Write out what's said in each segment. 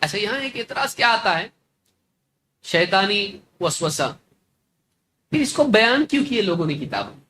اچھا یہاں ایک اعتراض کیا آتا ہے، شیطانی وسوسہ، پھر اس کو بیان کیوں کیے لوگوں نے کتابوں میں؟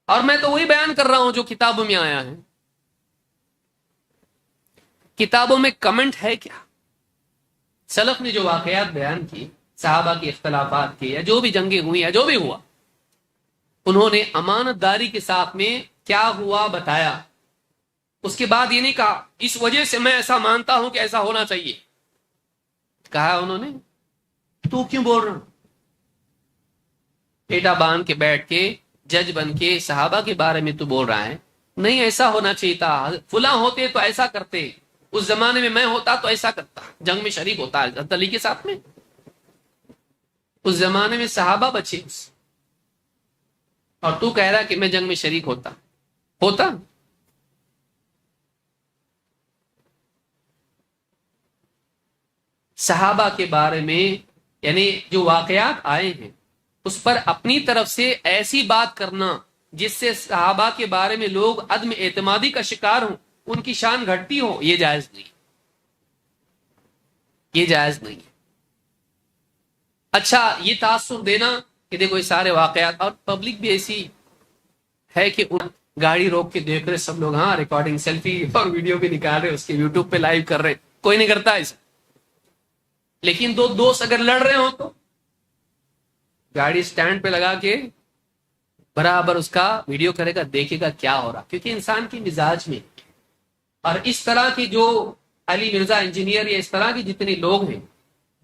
اور میں تو وہی بیان کر رہا ہوں جو کتابوں میں آیا ہے. کتابوں میں کمنٹ ہے کیا؟ سلف نے جو واقعات بیان کی، صحابہ کے اختلافات کے، یا جو بھی جنگیں ہوئی یا جو بھی ہوا، انہوں نے امانت داری کے ساتھ میں کیا ہوا بتایا. اس کے بعد یہ نہیں کہا اس وجہ سے میں ایسا مانتا ہوں کہ ایسا ہونا چاہیے. کہا انہوں نے تو کیوں بول رہا، پیٹا باندھ کے بیٹھ کے جج بن کے صحابہ کے بارے میں تو بول رہا ہے، نہیں ایسا ہونا چاہیے تھا، فلاں ہوتے تو ایسا کرتے، اس زمانے میں میں ہوتا تو ایسا کرتا، جنگ میں شریک ہوتا حضرت علی کے ساتھ میں. اس زمانے میں صحابہ بچے اور تو کہہ رہا کہ میں جنگ میں شریک ہوتا. صحابہ کے بارے میں یعنی جو واقعات آئے ہیں اس پر اپنی طرف سے ایسی بات کرنا جس سے صحابہ کے بارے میں لوگ عدم اعتمادی کا شکار ہوں، ان کی شان گھٹتی ہو، یہ جائز نہیں، یہ جائز نہیں. اچھا یہ تاثر دینا کہ دیکھو یہ سارے واقعات، اور پبلک بھی ایسی ہے کہ ان گاڑی روک کے دیکھ رہے سب لوگ، ہاں ریکارڈنگ سیلفی اور ویڈیو بھی نکال رہے، اس کے یوٹیوب پہ لائیو کر رہے، کوئی نہیں کرتا ایسا. لیکن دو دوست اگر لڑ رہے ہوں تو گاڑی سٹینڈ پہ لگا کے برابر اس کا ویڈیو کرے گا، دیکھے گا کیا ہو رہا، کیونکہ انسان کی مزاج میں. اور اس طرح کی جو علی مرزا انجینئر یا اس طرح کی جتنے لوگ ہیں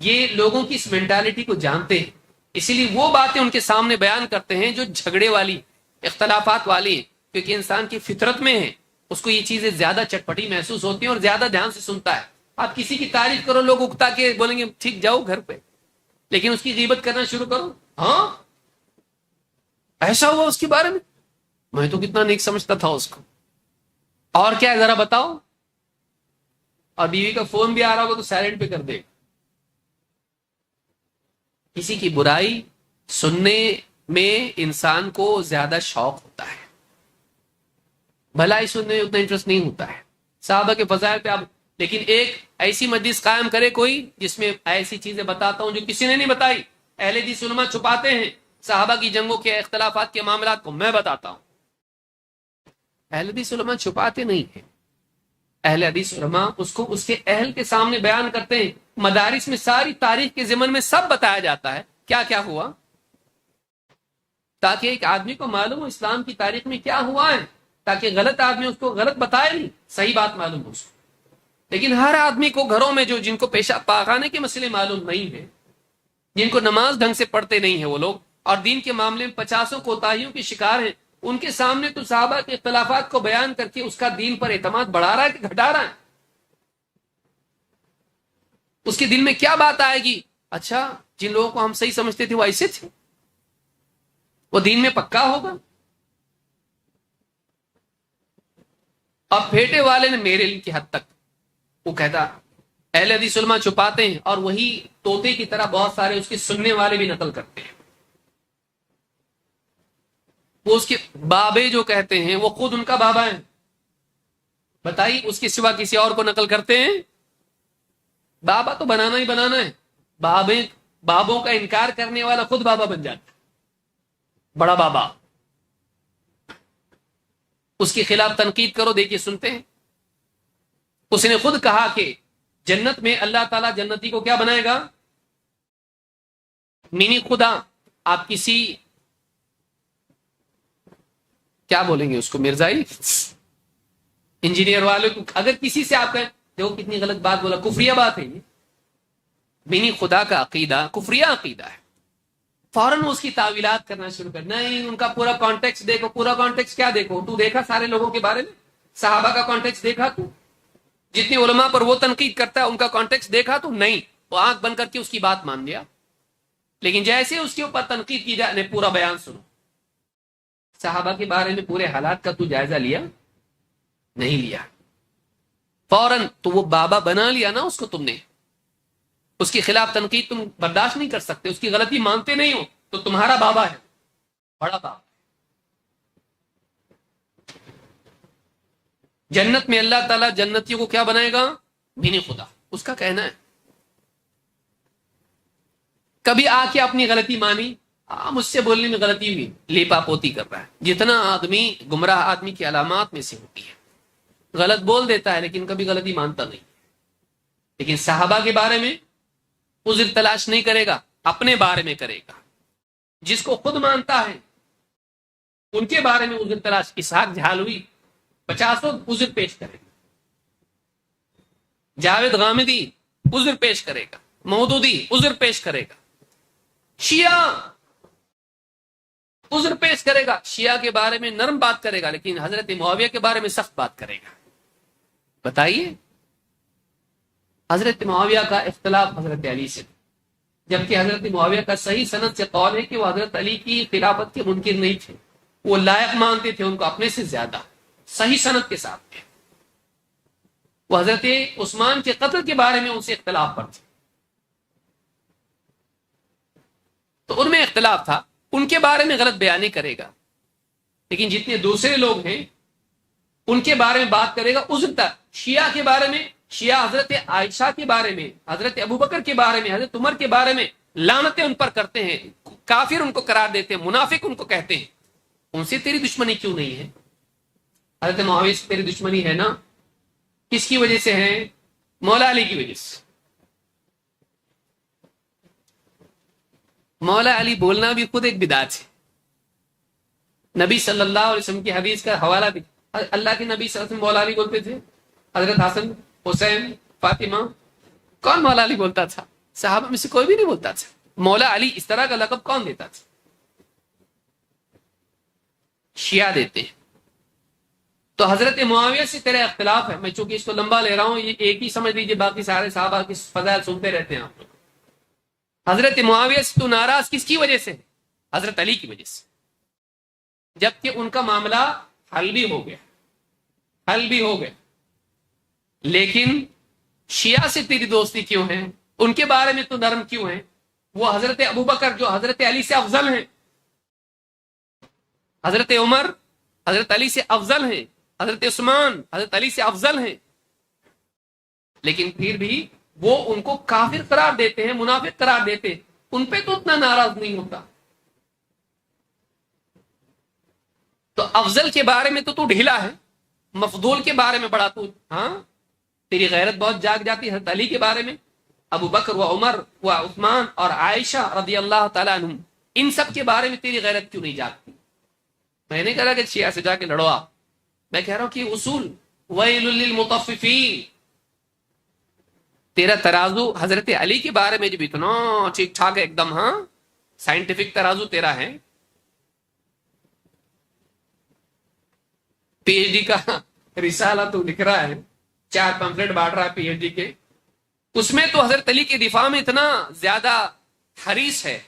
یہ لوگوں کی اس مینٹالٹی کو جانتے ہیں، اسی لیے وہ باتیں ان کے سامنے بیان کرتے ہیں جو جھگڑے والی، اختلافات والی ہیں، کیونکہ انسان کی فطرت میں ہے، اس کو یہ چیزیں زیادہ چٹپٹی محسوس ہوتی ہیں اور زیادہ دھیان سے سنتا ہے. آپ کسی کی تعریف کرو لوگ اکتا کے بولیں گے ٹھیک جاؤ گھر پہ، لیکن اس کی غیبت کرنا شروع کرو، ہاں ایسا ہوا اس کے بارے میں تو کتنا نیک سمجھتا تھا اس کو، اور کیا ذرا بتاؤ، اور بیوی کا فون بھی آ رہا ہوگا تو سائلنٹ پہ کر دے. کسی کی برائی سننے میں انسان کو زیادہ شوق ہوتا ہے، بھلائی سننے میں اتنا انٹرسٹ نہیں ہوتا ہے. صحابہ کے فضائل پہ آپ، لیکن ایک ایسی مجلس قائم کرے کوئی جس میں ایسی چیزیں بتاتا ہوں جو کسی نے نہیں بتائی. اہل حدیث علماء چھپاتے ہیں صحابہ کی جنگوں کے اختلافات کے معاملات کو، میں بتاتا ہوں. اہل حدیث علماء چھپاتے نہیں ہیں، اہل حدیث علماء اس کو اس کے اہل کے سامنے بیان کرتے ہیں. مدارس میں ساری تاریخ کے ضمن میں سب بتایا جاتا ہے کیا کیا ہوا، تاکہ ایک آدمی کو معلوم ہو اسلام کی تاریخ میں کیا ہوا ہے، تاکہ غلط آدمی اس کو غلط بتائے نہیں، صحیح بات معلوم ہو اس کو. لیکن ہر آدمی کو گھروں میں جو جن کو پیشاب پاخانے کے مسئلے معلوم نہیں ہے، جن کو نماز ڈھنگ سے پڑھتے نہیں ہیں وہ لوگ، اور دین کے معاملے میں 50 کوتاہیوں کے شکار ہیں، ان کے سامنے تو صحابہ کے اختلافات کو بیان کر کے اس کا دین پر اعتماد بڑھا رہا ہے کہ گھٹا رہا ہے. اس کے دل میں کیا بات آئے گی، اچھا جن لوگوں کو ہم صحیح سمجھتے تھے وہ ایسے تھے، وہ دین میں پکا ہوگا. اب پھیٹے والے نے میرے علم کی حد تک وہ کہتا اہل حدیث علماء چھپاتے ہیں، اور وہی طوطے کی طرح بہت سارے اس کے سننے والے بھی نقل کرتے ہیں. وہ اس کے بابے جو کہتے ہیں وہ خود ان کا بابا ہے، بتائیے اس کے سوا کسی اور کو نقل کرتے ہیں؟ بابا تو بنانا ہی بنانا ہے، بابوں کا انکار کرنے والا خود بابا بن جاتا ہے، بڑا بابا. اس کے خلاف تنقید کرو، دیکھیے سنتے ہیں. اس نے خود کہا کہ جنت میں اللہ تعالیٰ جنتی کو کیا بنائے گا، منی خدا. آپ کسی کیا بولیں گے اس کو، مرزائی انجینئر والے کو اگر کسی سے آپ کہیں دیکھو کتنی غلط بات بولا، کفریہ بات ہے یہ، منی خدا کا عقیدہ کفریہ عقیدہ ہے، فوراً اس کی تعویلات کرنا شروع کر. نہیں ان کا پورا کانٹیکس دیکھو. پورا کانٹیکس کیا دیکھو، تو دیکھا سارے لوگوں کے بارے میں صحابہ کا کانٹیکس دیکھا، تو جتنے علماء پر وہ تنقید کرتا ہے ان کا کانٹیکس دیکھا، تو نہیں، وہ آنکھ بند کر کے اس کی بات مان لیا. لیکن جیسے اس کے اوپر تنقید کی جائے پورا بیان سنو. صحابہ کے بارے میں پورے حالات کا تو جائزہ لیا نہیں لیا، فوراً تو وہ بابا بنا لیا نا اس کو تم نے. اس کے خلاف تنقید تم برداشت نہیں کر سکتے، اس کی غلطی مانتے نہیں ہو، تو تمہارا بابا ہے، بڑا بابا. جنت میں اللہ تعالیٰ جنتیوں کو کیا بنائے گا، منی خدا. اس کا کہنا ہے. کبھی آ کے اپنی غلطی مانی، مجھ سے بولنے میں غلطی ہوئی، لیپا پوتی کر رہا ہے. جتنا آدمی گمراہ آدمی کی علامات میں سے ہوتی ہے، غلط بول دیتا ہے لیکن کبھی غلطی مانتا نہیں. لیکن صحابہ کے بارے میں عذر تلاش نہیں کرے گا، اپنے بارے میں کرے گا. جس کو خود مانتا ہے ان کے بارے میں عذر تلاش. اسحاق جھالوی 50 عذر پیش کرے گا، جاوید غامدی عذر پیش کرے گا، مودودی عذر پیش کرے گا، شیعہ عذر پیش کرے گا. شیعہ کے بارے میں نرم بات کرے گا لیکن حضرت معاویہ کے بارے میں سخت بات کرے گا. بتائیے، حضرت معاویہ کا اختلاف حضرت علی سے، جبکہ حضرت معاویہ کا صحیح سند سے قول ہے کہ وہ حضرت علی کی خلافت کے منکر نہیں تھے، وہ لائق مانتے تھے ان کو اپنے سے زیادہ. صحیح سند کے ساتھ تھے. وہ حضرت عثمان کے قتل کے بارے میں ان سے اختلاف پر تھے، تو ان میں اختلاف تھا. ان کے بارے میں غلط بیانی کرے گا لیکن جتنے دوسرے لوگ ہیں ان کے بارے میں بات کرے گا عذر تک. شیعہ کے بارے میں، شیعہ حضرت عائشہ کے بارے میں، حضرت ابوبکر کے بارے میں، حضرت عمر کے بارے میں لعنتیں ان پر کرتے ہیں، کافر ان کو قرار دیتے ہیں، منافق ان کو کہتے ہیں. ان سے تیری دشمنی کیوں نہیں ہے؟ حضرت معاویہ سے تیری دشمنی ہے نا. کس کی وجہ سے ہے؟ مولا علی کی وجہ سے. مولا علی بولنا بھی خود ایک بدعت ہے. نبی صلی اللہ علیہ وسلم کی حدیث کا حوالہ بھی، اللہ کے نبی صلی اللہ علیہ وسلم مولا علی بولتے تھے. حضرت حسن، حسین، فاطمہ، کون مولا علی بولتا تھا؟ صحابہ میں سے کوئی بھی نہیں بولتا تھا. مولا علی اس طرح کا لقب کون دیتا تھا؟ شیعہ دیتے ہیں. تو حضرت معاویہ سے تیرا اختلاف ہے. میں چونکہ اس کو لمبا لے رہا ہوں، یہ ایک ہی سمجھ لیجیے، باقی سارے صحابہ کی فضائل سنتے رہتے ہیں آپ لوگ. حضرت معاویہ سے تو ناراض کس کی وجہ سے؟ حضرت علی کی وجہ سے، جبکہ ان کا معاملہ حل بھی ہو گیا. لیکن شیعہ سے تیری دوستی کیوں ہے؟ ان کے بارے میں تو نرم کیوں ہے؟ وہ حضرت ابوبکر جو حضرت علی سے افضل ہیں، حضرت عمر حضرت علی سے افضل ہیں، حضرت عثمان حضرت علی سے افضل ہیں، لیکن پھر بھی وہ ان کو کافر قرار دیتے ہیں، منافق قرار دیتے ہیں. ان پہ تو اتنا ناراض نہیں ہوتا. تو افضل کے بارے میں تو ڈھیلا ہے، مفضول کے بارے میں بڑا تو تیری غیرت بہت جاگ جاتی ہے. حضرت علی کے بارے میں، ابو بکر و عمر و عثمان اور عائشہ رضی اللہ تعالیٰ عنہم، ان سب کے بارے میں تیری غیرت کیوں نہیں جاگتی؟ میں نے کہا کہ شیعہ سے جا کے لڑو آپ، میں کہہ رہا ہوں کہ اصول ویل للمطففین. تیرا ترازو حضرت علی کے بارے میں جب اتنا ٹھیک ٹھاک ہے ایک دم، سائنٹیفک ترازو تیرا ہے. پی ایچ ڈی کا رسالہ تو لکھ رہا ہے، 4 پمفلٹ بانٹ رہا ہے پی ایچ ڈی کے، اس میں تو حضرت علی کے دفاع میں اتنا زیادہ حریص ہے.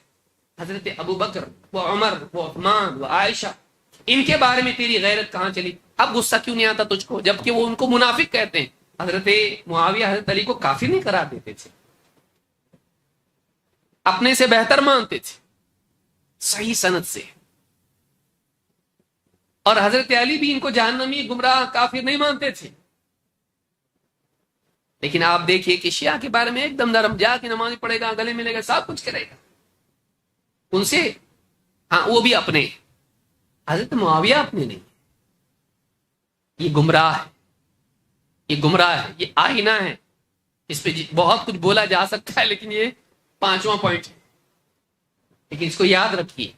حضرت ابو بکر و عمر و عثمان و عائشہ، ان کے بارے میں تیری غیرت کہاں چلی؟ اب غصہ کیوں نہیں آتا تجھ کو؟ جبکہ وہ ان کو منافق کہتے ہیں. حضرت معاویہ حضرت علی کو کافر نہیں قرار دیتے تھے، اپنے سے بہتر مانتے تھے صحیح سند سے. اور حضرت علی بھی ان کو جہنمی، گمراہ، کافر نہیں مانتے تھے. لیکن آپ دیکھیے کہ شیعہ کے بارے میں ایک دم نرم، جا کے نماز پڑھے گا، گلے ملے گا، سب کچھ کرے گا. ان سے وہ بھی اپنے، حضرت معاویہ اپنے نہیں. یہ گمراہ ہے، یہ آئینہ ہے. اس پہ بہت کچھ بولا جا سکتا ہے لیکن یہ 5واں پوائنٹ ہے. لیکن اس کو یاد رکھیے،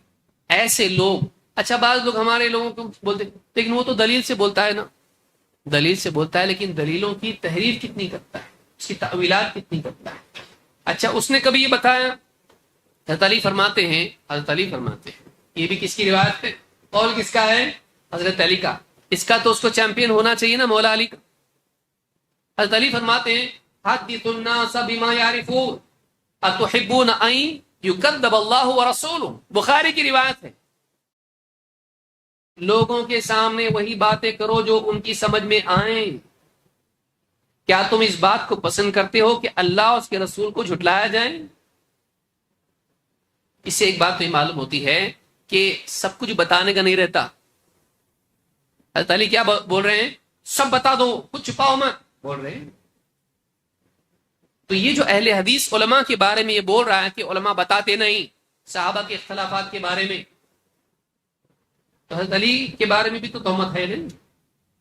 ایسے لوگ، اچھا بعض لوگ ہمارے لوگوں کو بولتے لیکن وہ تو دلیل سے بولتا ہے نا، دلیل سے بولتا ہے لیکن دلیلوں کی تحریر کتنی کرتا ہے، اس کی تعویلات کتنی کرتا ہے. اچھا اس نے کبھی یہ بتایا؟ حضرت علی فرماتے ہیں، یہ بھی کس کی روایت ہے؟ قول کس کا ہے؟ حضرت علی کا. اس کا تو اس کو چیمپئن ہونا چاہیے نا، مولا علی کا. حضرت علی فرماتے ہیں حدث الناس بما يعرفون اتحبون ان يكذب الله ورسوله. بخاری کی روایت ہے، لوگوں کے سامنے وہی باتیں کرو جو ان کی سمجھ میں آئیں. کیا تم اس بات کو پسند کرتے ہو کہ اللہ اور اس کے رسول کو جھٹلایا جائے؟ اس سے ایک بات تو یہ معلوم ہوتی ہے کہ سب کچھ بتانے کا نہیں رہتا. حضرت علی کیا بول رہے ہیں؟ سب بتا دو، کچھ چھپاؤ مت، بول رہے ہیں. تو یہ جو اہل حدیث علماء کے بارے میں یہ بول رہا ہے کہ علماء بتاتے نہیں صحابہ کے اختلافات کے بارے میں، تو حضرت علی کے بارے میں بھی تو تہمت ہے نہیں.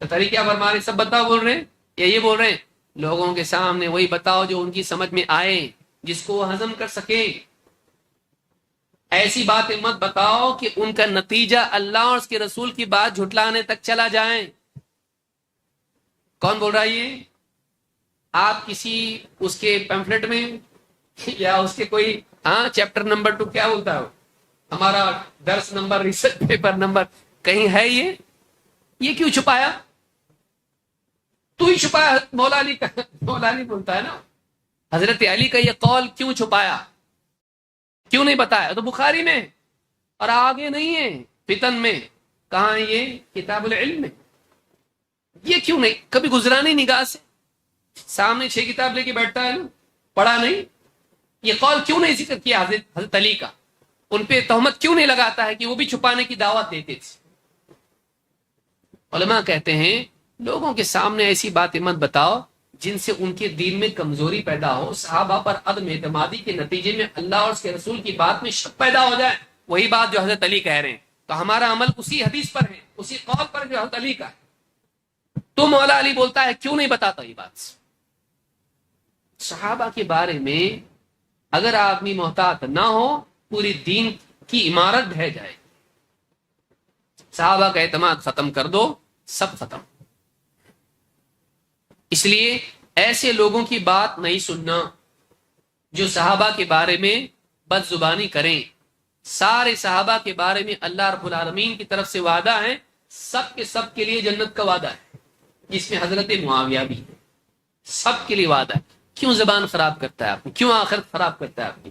حضرت علی کیا فرما رہے؟ سب بتاؤ بول رہے ہیں یا یہ بول رہے ہیں لوگوں کے سامنے وہی بتاؤ جو ان کی سمجھ میں آئے، جس کو وہ ہضم کر سکیں. ایسی باتیں مت بتاؤ کہ ان کا نتیجہ اللہ اور اس کے رسول کی بات جھٹلانے تک چلا جائیں. کون بول رہا ہے یہ؟ آپ کسی اس کے پیمفلٹ میں یا اس کے کوئی چیپٹر نمبر 2 کیا بولتا ہے ہمارا درس نمبر ریسرچ پیپر نمبر کہیں ہے یہ کیوں چھپایا؟ تو ہی چھپایا. مولا علی بولتا ہے نا حضرت علی کا یہ قول کیوں چھپایا، کیوں نہیں بتایا؟ تو بخاری میں اور آگے نہیں ہے فتن میں. کہاں یہ کتاب العلم میں؟ یہ کیوں نہیں کبھی گزرا نہیں نگاہ سے؟ سامنے 6 کتاب لے کے بیٹھتا ہے نا، پڑھا نہیں. یہ قول کیوں نہیں ذکر کیا حضرت علی کا؟ ان پہ تہمت کیوں نہیں لگاتا ہے کہ وہ بھی چھپانے کی دعوت دیتے تھے؟ علماء کہتے ہیں لوگوں کے سامنے ایسی باتیں مت بتاؤ جن سے ان کے دین میں کمزوری پیدا ہو، صحابہ پر عدم اعتمادی کے نتیجے میں اللہ اور اس کے رسول کی بات میں شک پیدا ہو جائے. وہی بات جو حضرت علی کہہ رہے ہیں، تو ہمارا عمل اسی حدیث پر ہے، اسی قول پر جو حضرت علی کا ہے. تو مولا علی بولتا ہے کیوں نہیں بتاتا یہ بات؟ صحابہ کے بارے میں اگر آدمی محتاط نہ ہو پوری دین کی عمارت ڈھہ جائے. صحابہ کا اعتماد ختم کر دو، سب ختم. اس لیے ایسے لوگوں کی بات نہیں سننا جو صحابہ کے بارے میں بد زبانی کریں. سارے صحابہ کے بارے میں اللہ رب العالمین کی طرف سے وعدہ ہے، سب کے لیے جنت کا وعدہ ہے، جس میں حضرت معاویہ بھی ہے. سب کے لیے وعدہ ہے. کیوں زبان خراب کرتا ہے آپ نے؟ کیوں آخرت خراب کرتا ہے آپ نے؟